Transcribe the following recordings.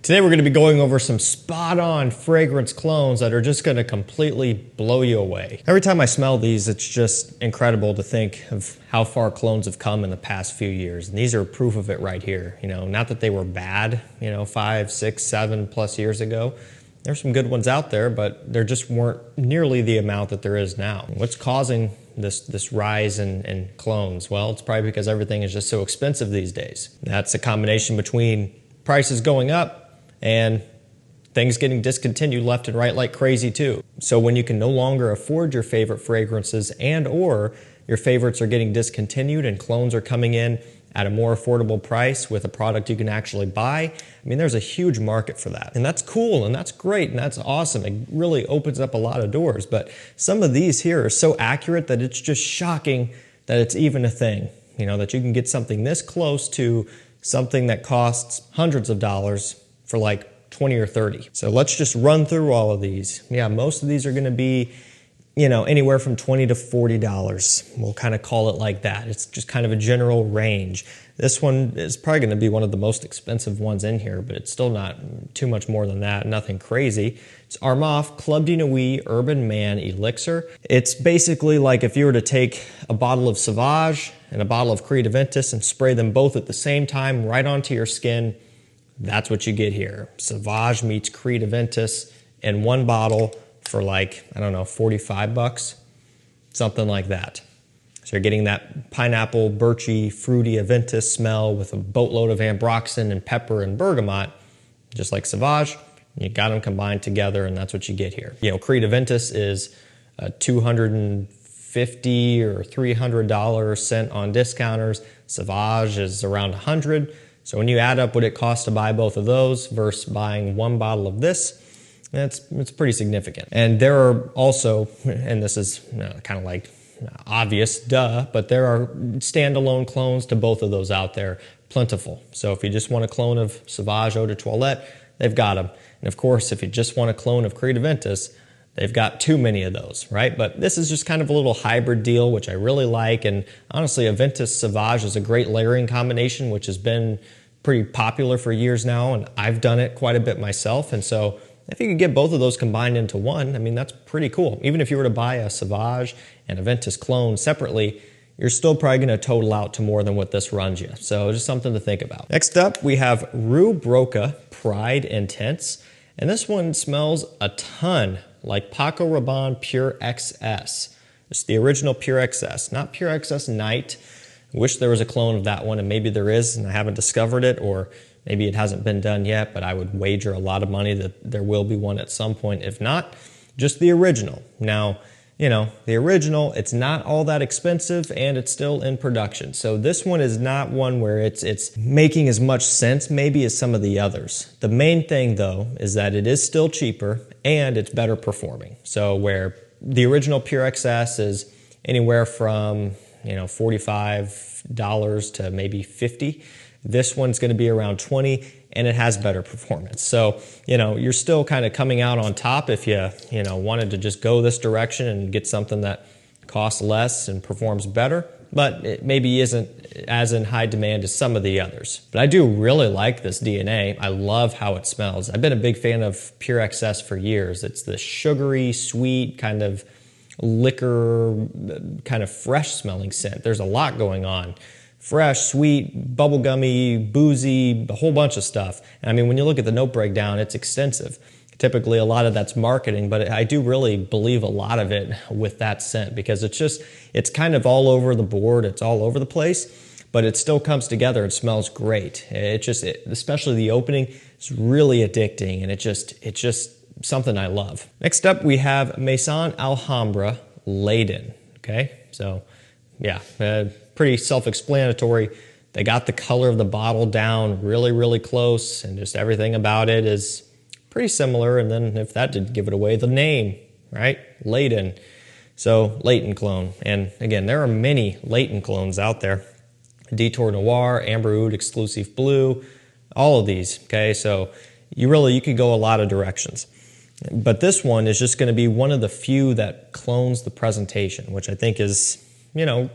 Today we're going to be going over some spot-on fragrance clones that are just going to completely blow you away. Every time I smell these, it's just incredible to think of how far clones have come in the past few years. And these are proof of it right here. You know, not that they were bad, 5, 6, 7+ years ago. There's some good ones out there, but there just weren't nearly the amount that there is now. What's causing this rise in clones? Well, it's probably because everything is just so expensive these days. That's a combination between prices going up and things getting discontinued left and right like crazy too. So when you can no longer afford your favorite fragrances and or your favorites are getting discontinued and clones are coming in at a more affordable price with a product you can actually buy, I mean, there's a huge market for that. And that's cool and that's great and that's awesome. It really opens up a lot of doors. But some of these here are so accurate that it's just shocking that it's even a thing. That you can get something this close to something that costs hundreds of dollars for like 20 or 30. So let's just run through all of these. Yeah, most of these are going to be, anywhere from $20 to $40. We'll kind of call it like that. It's just kind of a general range. This one is probably going to be one of the most expensive ones in here, but it's still not too much more than that. Nothing crazy. It's Arof Club de Nuit Urban Man Elixir. It's basically like if you were to take a bottle of Sauvage and a bottle of Creed Aventus and spray them both at the same time right onto your skin. That's what you get here. Sauvage meets Creed Aventus in one bottle for like, I don't know, 45 bucks, something like that. So you're getting that pineapple, birchy, fruity Aventus smell with a boatload of ambroxan and pepper and bergamot, just like Sauvage. You got them combined together and that's what you get here. Creed Aventus is a $250 or $300 scent on discounters. Sauvage is around $100. So when you add up what it costs to buy both of those versus buying one bottle of this, it's pretty significant. And there are also, and this is kind of like obvious, duh, but there are standalone clones to both of those out there, plentiful. So if you just want a clone of Sauvage Eau de Toilette, they've got them. And of course, if you just want a clone of Creed Aventus, they've got too many of those, right? But this is just kind of a little hybrid deal, which I really like. And honestly, Aventus Sauvage is a great layering combination, which has been pretty popular for years now. And I've done it quite a bit myself. And so if you could get both of those combined into one, I mean, that's pretty cool. Even if you were to buy a Sauvage and Aventus clone separately, you're still probably going to total out to more than what this runs you. So just something to think about. Next up, we have Rue Broca Pride Intense. And this one smells a ton like Paco Rabanne Pure XS. It's the original Pure XS, not Pure XS Night. I wish there was a clone of that one, and maybe there is, and I haven't discovered it, or maybe it hasn't been done yet, but I would wager a lot of money that there will be one at some point. If not, just the original. Now, the original, it's not all that expensive, and it's still in production. So this one is not one where it's making as much sense maybe as some of the others. The main thing, though, is that it is still cheaper, and it's better performing. So where the original Pure XS is anywhere from $45 to maybe $50, this one's going to be around $20, and it has better performance. So you're still kind of coming out on top if you wanted to just go this direction and get something that costs less and performs better, but it maybe isn't as in high demand as some of the others. But I do really like this DNA. I love how it smells. I've been a big fan of Pure XS for years. It's the sugary, sweet, kind of liquor, kind of fresh smelling scent. There's a lot going on. Fresh, sweet, bubblegummy, boozy, a whole bunch of stuff. And I mean, when you look at the note breakdown, it's extensive. Typically, a lot of that's marketing, but I do really believe a lot of it with that scent because it's kind of all over the board. It's all over the place, but it still comes together. It smells great. Especially the opening, is really addicting, and it's just something I love. Next up, we have Msan Alhamra Laden. Okay, so yeah, pretty self-explanatory. They got the color of the bottle down really, really close, and just everything about it is pretty similar. And then if that didn't give it away, the name, right? Laden. So Laden clone. And again, there are many Laden clones out there. Detour Noir, Amber Oud, Exclusive Blue, all of these. Okay, so you could go a lot of directions. But this one is just going to be one of the few that clones the presentation, which I think is,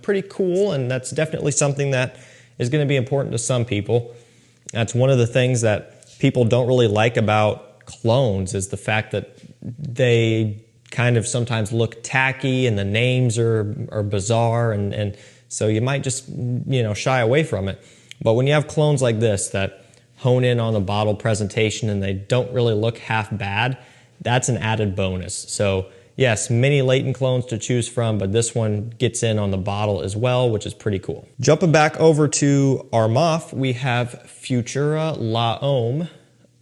pretty cool. And that's definitely something that is going to be important to some people. That's one of the things that people don't really like about clones is the fact that they kind of sometimes look tacky and the names are bizarre, and so you might just, you know, shy away from it. But when you have clones like this that hone in on the bottle presentation and they don't really look half bad, that's an added bonus. So yes, many Laden clones to choose from, but this one gets in on the bottle as well, which is pretty cool. Jumping back over to Arof, we have Futura L'Homme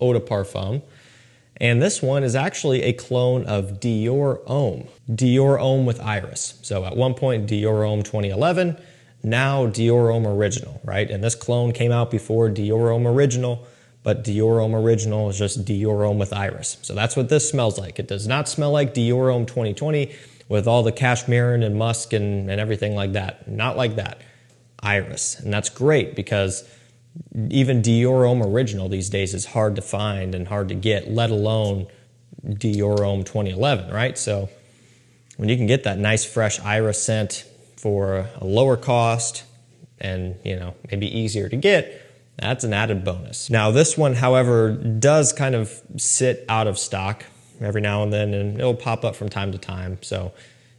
Eau de Parfum. And this one is actually a clone of Dior Homme. Dior Homme with Iris. So at one point, Dior Homme 2011, now Dior Homme Original, right? And this clone came out before Dior Homme Original, but Dior Homme Original is just Dior Homme with Iris. So that's what this smells like. It does not smell like Dior Homme 2020 with all the cashmere and musk and everything like that. Not like that. Iris. And that's great because even Dior Homme Original these days is hard to find and hard to get, let alone Dior Homme 2011, right? So when you can get that nice fresh Iris scent for a lower cost and, you know, maybe easier to get, that's an added bonus. Now this one, however, does kind of sit out of stock every now and then, and it'll pop up from time to time. So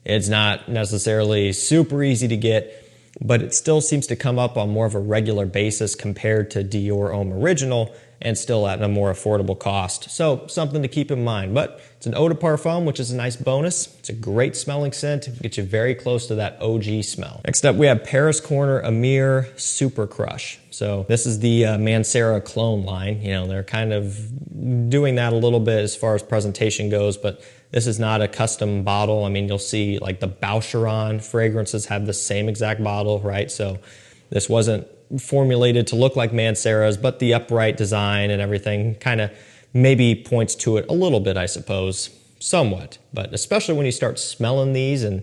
it's not necessarily super easy to get, but it still seems to come up on more of a regular basis compared to Dior Homme Original, and still at a more affordable cost. So something to keep in mind. But it's an eau de parfum, which is a nice bonus. It's a great smelling scent. It gets you very close to that OG smell. Next up, we have Paris Corner Amir Super Crush. So this is the Msan clone line. You know, they're kind of doing that a little bit as far as presentation goes, but this is not a custom bottle. I mean, you'll see like the Boucheron fragrances have the same exact bottle, right? So this wasn't formulated to look like Msan's, but the upright design and everything kind of maybe points to it a little bit, I suppose, somewhat. But especially when you start smelling these and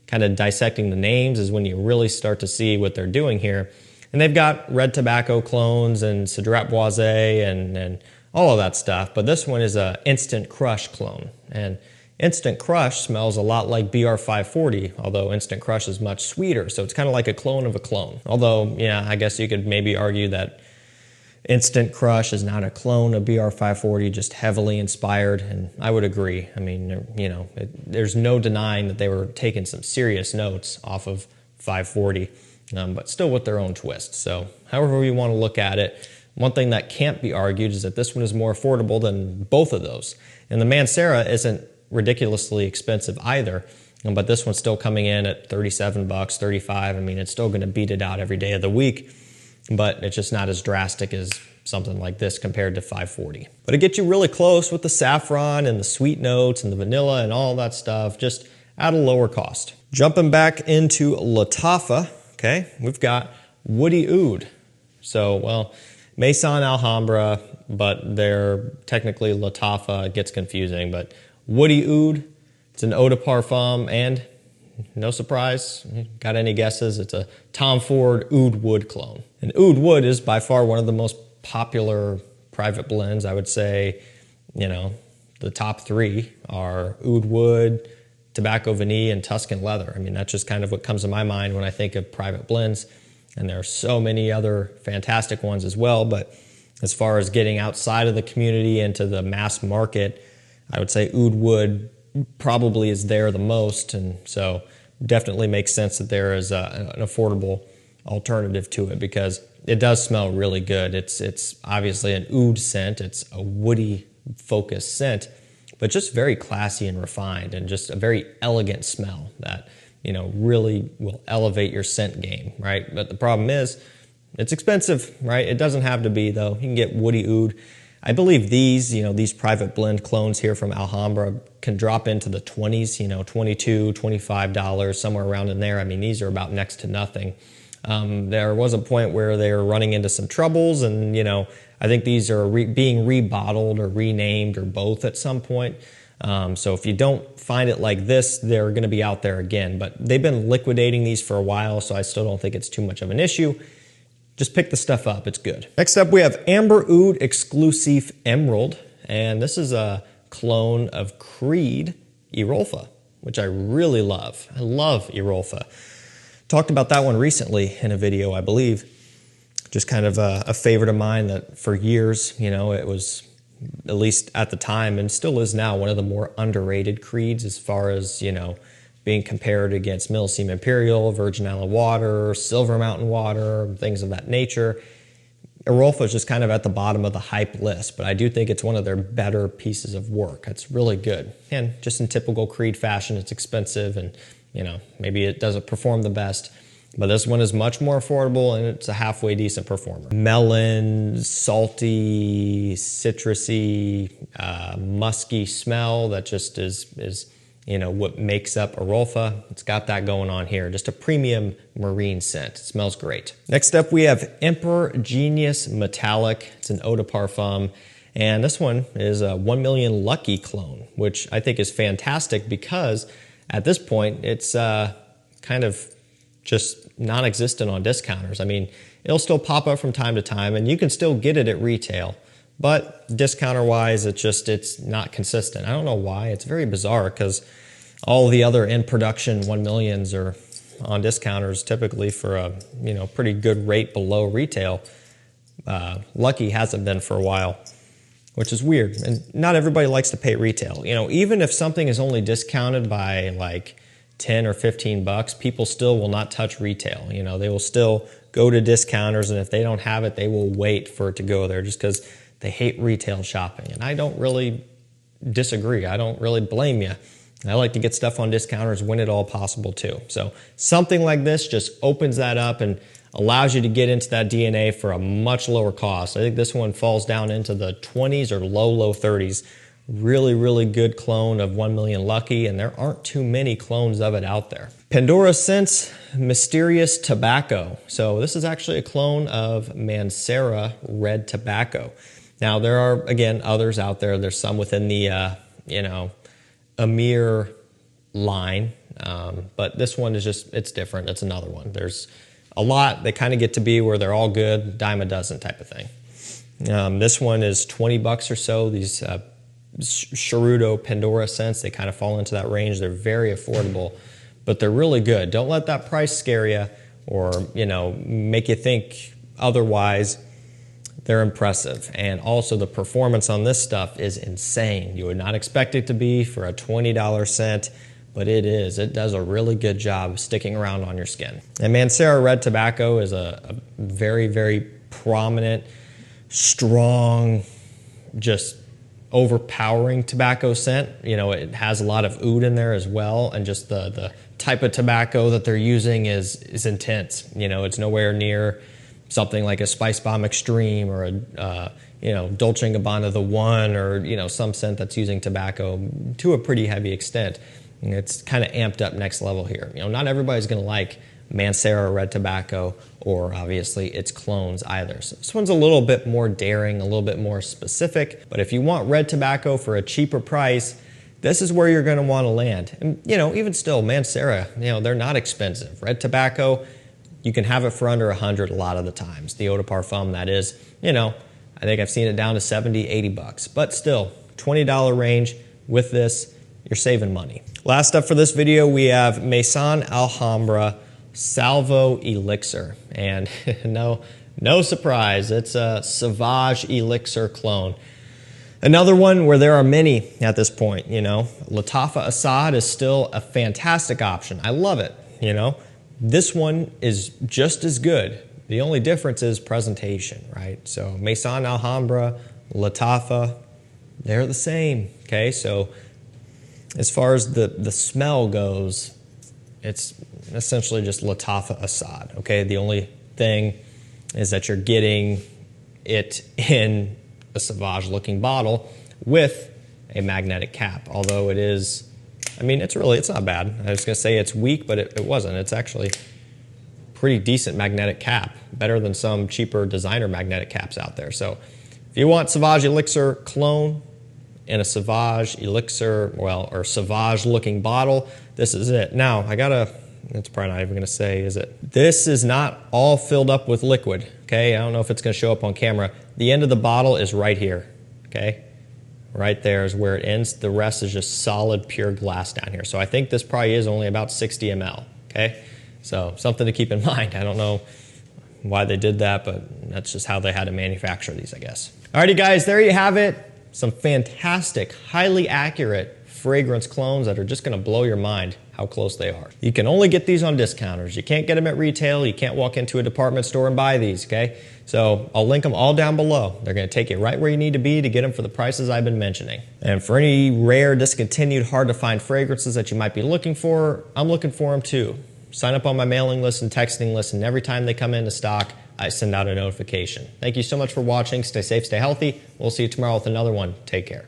kind of dissecting the names is when you really start to see what they're doing here. And they've got red tobacco clones and Cedrat Boisé and all of that stuff. But this one is a Instant Crush clone. And Instant Crush smells a lot like BR540, although Instant Crush is much sweeter, so it's kind of like a clone of a clone. Although, yeah, I guess you could maybe argue that Instant Crush is not a clone of BR540, just heavily inspired, and I would agree. I mean, you know, there's no denying that they were taking some serious notes off of 540, but still with their own twist. So however we want to look at it, one thing that can't be argued is that this one is more affordable than both of those. And the Msan isn't ridiculously expensive either, but this one's still coming in at 37 bucks, 35. I mean, it's still going to beat it out every day of the week, but it's just not as drastic as something like this compared to 540. But it gets you really close with the saffron and the sweet notes and the vanilla and all that stuff, just at a lower cost. Jumping back into Latafa, okay, we've got Woody Oud. So, well, Msan Alhamra, but they're technically Latafa. It gets confusing, but Woody Oud, it's an eau de parfum, and no surprise, got any guesses? It's a Tom Ford Oud Wood clone. And Oud Wood is by far one of the most popular private blends. I would say, you know, the top three are Oud Wood, Tobacco Vanille, and Tuscan Leather. I mean, that's just kind of what comes to my mind when I think of private blends. And there are so many other fantastic ones as well, but as far as getting outside of the community into the mass market, I would say Oud Wood probably is there the most, and so definitely makes sense that there is an affordable alternative to it because it does smell really good. It's obviously an oud scent. It's a woody focused scent, but just very classy and refined and just a very elegant smell that, you know, really will elevate your scent game, right? But the problem is it's expensive, right? It doesn't have to be though. You can get woody oud. I believe these, you know, these private blend clones here from Alhamra can drop into the 20s, you know, $22, $25, somewhere around in there. I mean, these are about next to nothing. There was a point where they were running into some troubles and, you know, I think these are being rebottled or renamed or both at some point. So if you don't find it like this, they're going to be out there again. But they've been liquidating these for a while, so I still don't think it's too much of an issue. Just pick the stuff up, it's good. Next up, we have Amber Oud Exclusive Emerald, and this is a clone of Creed Erolfa, which I really love. I love Erolfa. Talked about that one recently in a video, I believe. just kind of a favorite of mine that for years, you know, it was, at least at the time and still is now, one of the more underrated creeds as far as, you know, being compared against Millseam Imperial, Virgin Island Water, Silver Mountain Water, things of that nature. Arof is just kind of at the bottom of the hype list, but I do think it's one of their better pieces of work. It's really good. And just in typical Creed fashion, it's expensive and, you know, maybe it doesn't perform the best, but this one is much more affordable and it's a halfway decent performer. Melon, salty, citrusy, musky smell that just is you know, what makes up Arofa. It's got that going on here. Just a premium marine scent. It smells great. Next up, we have Emperor Genius Metallic. It's an eau de parfum. And this one is a 1 Million Lucky clone, which I think is fantastic because at this point, it's kind of just non-existent on discounters. I mean, it'll still pop up from time to time and you can still get it at retail. But discounter-wise, it's not consistent. I don't know why. It's very bizarre because all the other in-production 1 millions are on discounters typically for a, you know, pretty good rate below retail. Lucky hasn't been for a while, which is weird. And not everybody likes to pay retail. You know, even if something is only discounted by like 10 or 15 bucks, people still will not touch retail. You know, they will still go to discounters, and if they don't have it, they will wait for it to go there just because they hate retail shopping. And I don't really disagree. I don't really blame you. I like to get stuff on discounters when at all possible too. So something like this just opens that up and allows you to get into that DNA for a much lower cost. I think this one falls down into the 20s or low 30s. Really, really good clone of 1 Million Lucky, and there aren't too many clones of it out there. Pandora Scents Mysterious Tobacco. So this is actually a clone of Msan Red Tobacco. Now there are, again, others out there. There's some within the, you know, Amir line, but this one is just, it's different. It's another one. There's a lot. They kind of get to be where they're all good, dime a dozen type of thing. This one is 20 bucks or so. These Charuto Pandora scents, they kind of fall into that range. They're very affordable, but they're really good. Don't let that price scare you or, you know, make you think otherwise. They're impressive. And also the performance on this stuff is insane. You would not expect it to be for a $20 scent, but it is. It does a really good job of sticking around on your skin. And Msan Red Tobacco is a very, very prominent, strong, just overpowering tobacco scent. You know, it has a lot of oud in there as well, and just the type of tobacco that they're using is intense. You know, it's nowhere near something like a Spice Bomb Extreme or a you know, Dolce & Gabbana The One, or, you know, some scent that's using tobacco to a pretty heavy extent. And it's kind of amped up next level here. You know, not everybody's going to like Msan Red Tobacco or obviously its clones either. So this one's a little bit more daring, a little bit more specific, but if you want red tobacco for a cheaper price, this is where you're going to want to land. And, you know, even still, Msan, you know, they're not expensive. Red tobacco, you can have it for under 100 a lot of the times. The eau de parfum, that is, you know, I think I've seen it down to 70, 80 bucks. But still, $20 range with this, you're saving money. Last up for this video, we have Msan Alhamra Salvo Elixir. And no surprise, it's a Sauvage Elixir clone. Another one where there are many at this point, you know. Latafa Assad is still a fantastic option. I love it, you know. This one is just as good. The only difference is presentation, right? So Msan Alhamra, Latafa, they're the same, okay? So as far as the smell goes, it's essentially just Latafa Assad, okay? The only thing is that you're getting it in a Sauvage-looking bottle with a magnetic cap, although it is, I mean, it's not bad. I was going to say it's weak, but it wasn't. It's actually pretty decent magnetic cap, better than some cheaper designer magnetic caps out there. So if you want Sauvage Elixir clone in a Sauvage Elixir, well, or Sauvage-looking bottle, this is it. Now, it's probably not even going to say, is it? This is not all filled up with liquid, okay? I don't know if it's going to show up on camera. The end of the bottle is right here, okay? Right there is where it ends. The rest is just solid, pure glass down here. So I think this probably is only about 60 ml, okay? So something to keep in mind. I don't know why they did that, but that's just how they had to manufacture these, I guess. Alrighty guys, there you have it. Some fantastic, highly accurate fragrance clones that are just gonna blow your mind how close they are. You can only get these on discounters. You can't get them at retail. You can't walk into a department store and buy these, okay? So I'll link them all down below. They're gonna take you right where you need to be to get them for the prices I've been mentioning. And for any rare, discontinued, hard to find fragrances that you might be looking for, I'm looking for them too. Sign up on my mailing list and texting list, and every time they come into stock, I send out a notification. Thank you so much for watching. Stay safe, stay healthy. We'll see you tomorrow with another one. Take care.